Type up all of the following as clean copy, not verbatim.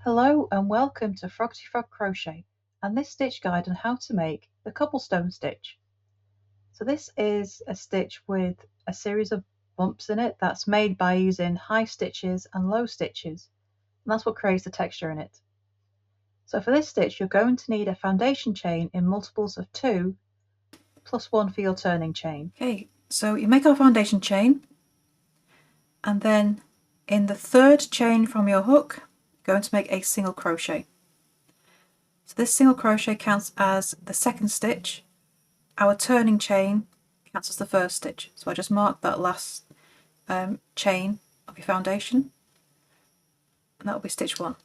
Hello and welcome to Froggity Frog Crochet and this stitch guide on how to make the cobblestone stitch. So this is a stitch with a series of bumps in it that's made by using high stitches and low stitches, and that's what creates the texture in it. So for this stitch you're going to need a foundation chain in multiples of 2 plus 1 for your turning chain. Okay, so you make our foundation chain, and then in the third chain from your hook you're going to make a single crochet. So this single crochet counts as the second stitch. Our turning chain counts as the first stitch. So I just mark that last chain of your foundation, and that will be stitch 1.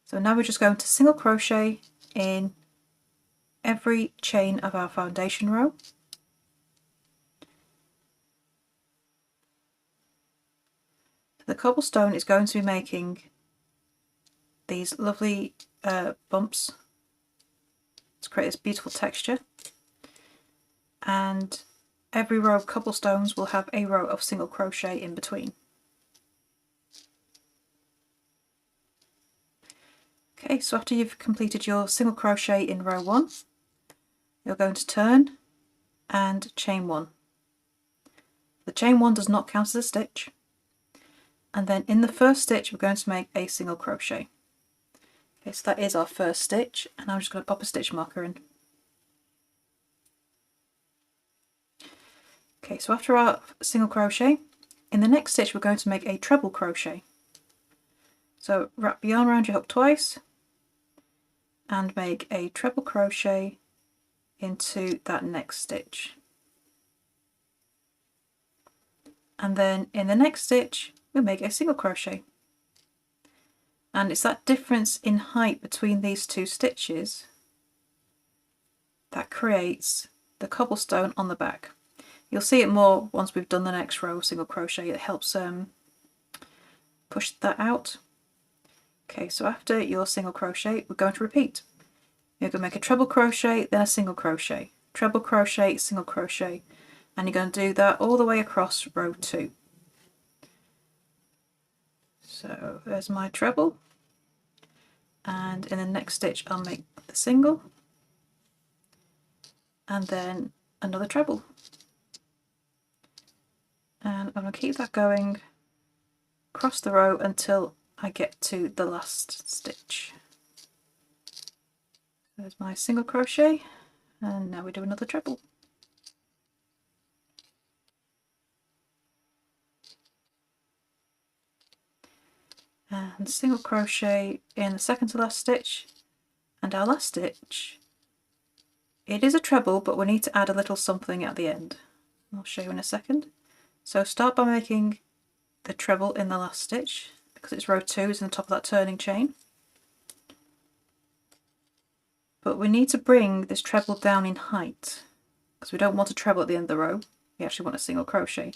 So now we're just going to single crochet in every chain of our foundation row. The cobblestone is going to be making these lovely bumps to create this beautiful texture, and every row of cobblestones will have a row of single crochet in between. Okay, so after you've completed your single crochet in row 1, you're going to turn and chain 1. The chain 1 does not count as a stitch, and then in the first stitch we're going to make a single crochet. Okay, so that is our first stitch, and I'm just going to pop a stitch marker in. Okay, so after our single crochet, in the next stitch we're going to make a treble crochet. So wrap the yarn around your hook twice and make a treble crochet into that next stitch. And then in the next stitch we'll make a single crochet. And it's that difference in height between these two stitches that creates the cobblestone on the back. You'll see it more once we've done the next row of single crochet. It helps push that out. Okay, so after your single crochet we're going to repeat. You're going to make a treble crochet, then a single crochet, treble crochet, single crochet, and you're going to do that all the way across row 2. So there's my treble, and in the next stitch I'll make the single and then another treble, and I'm going to keep that going across the row until I get to the last stitch. There's my single crochet, and now we do another treble. And single crochet in the second to last stitch, and our last stitch, it is a treble but we need to add a little something at the end. I'll show you in a second. So start by making the treble in the last stitch, because it's row 2, it's in the top of that turning chain. But we need to bring this treble down in height, because we don't want a treble at the end of the row, we actually want a single crochet.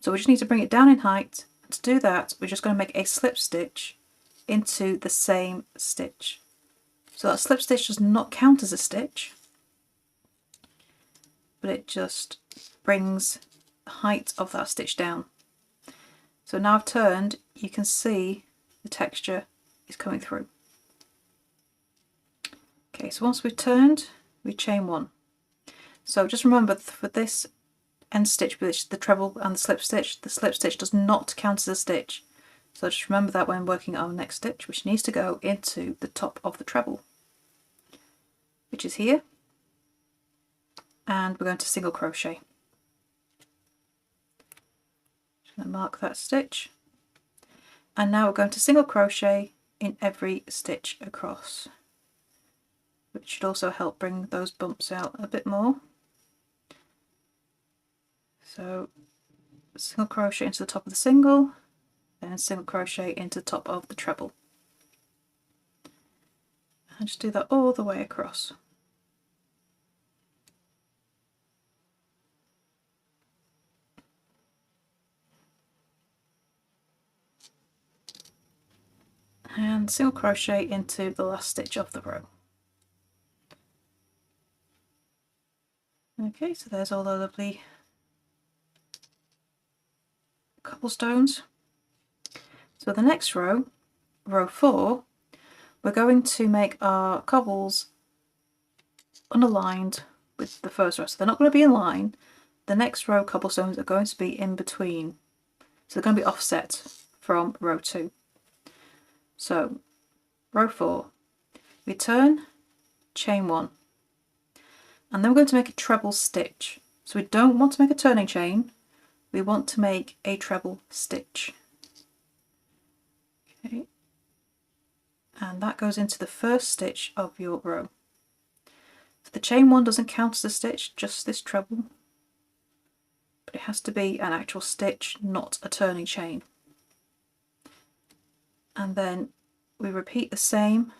So we just need to bring it down in height. To do that we're just going to make a slip stitch into the same stitch. So that slip stitch does not count as a stitch, but it just brings the height of that stitch down. So now I've turned, you can see the texture is coming through. Okay, so once we've turned, we chain 1. So just remember, for this end stitch, which the treble and the slip stitch does not count as a stitch. So just remember that when working our next stitch, which needs to go into the top of the treble, which is here, and we're going to single crochet. Just going to mark that stitch, and now we're going to single crochet in every stitch across, which should also help bring those bumps out a bit more. So single crochet into the top of the single, then single crochet into the top of the treble, and just do that all the way across. And single crochet into the last stitch of the row. Okay, so there's all the lovely cobblestones. So the next row row 4, we're going to make our cobbles unaligned with the first row. So they're not going to be in line. The next row cobblestones are going to be in between. So they're going to be offset from row 2. So row 4, we turn, chain 1, and then we're going to make a treble stitch. So we don't want to make a turning chain, we want to make a treble stitch. Okay. And that goes into the first stitch of your row. So the chain 1 doesn't count as a stitch, just this treble, but it has to be an actual stitch, not a turning chain. And then we repeat the same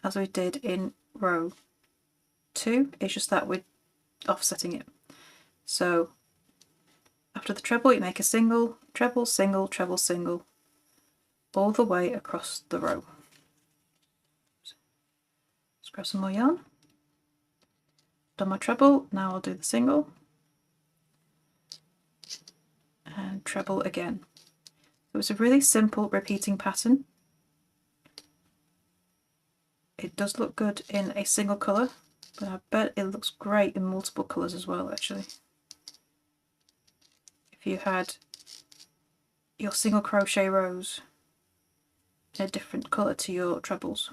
as we did in row 2, it's just that we're offsetting it. So after the treble you make a single, treble, single, treble, single, all the way across the row. Let's grab some more yarn. Done my treble, now I'll do the single and treble again. So it's a really simple repeating pattern. It does look good in a single colour, but I bet it looks great in multiple colours as well actually. If you had your single crochet rows in a different colour to your trebles.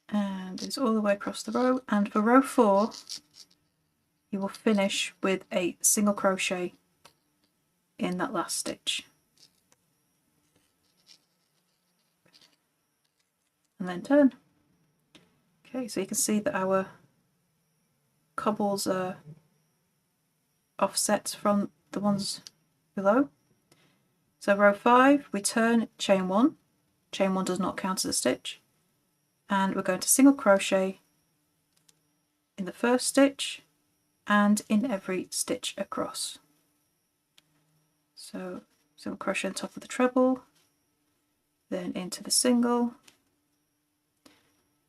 And it's all the way across the row, and for row 4 you will finish with a single crochet in that last stitch. And then turn. Okay, so you can see that our cobbles are offset from the ones below. So row 5 we turn, chain 1. Chain 1 does not count as a stitch, and we're going to single crochet in the first stitch and in every stitch across. So single crochet on top of the treble, then into the single,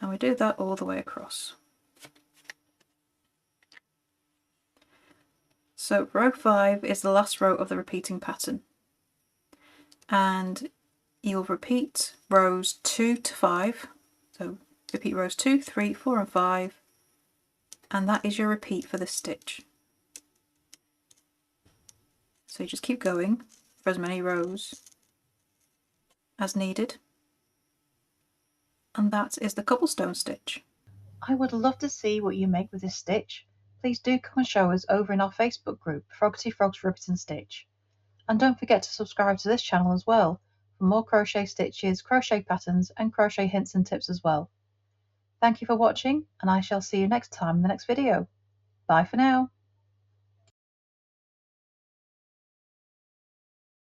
and we do that all the way across. So row 5 is the last row of the repeating pattern, and you'll repeat rows 2 to 5. So repeat rows 2, 3, 4 and 5, and that is your repeat for this stitch. So you just keep going for as many rows as needed, and that is the cobblestone stitch. I would love to see what you make with this stitch. Please do come and show us over in our Facebook group, Froggity Frogs Ribbit and Stitch. And don't forget to subscribe to this channel as well for more crochet stitches, crochet patterns and crochet hints and tips as well. Thank you for watching, and I shall see you next time in the next video. Bye for now.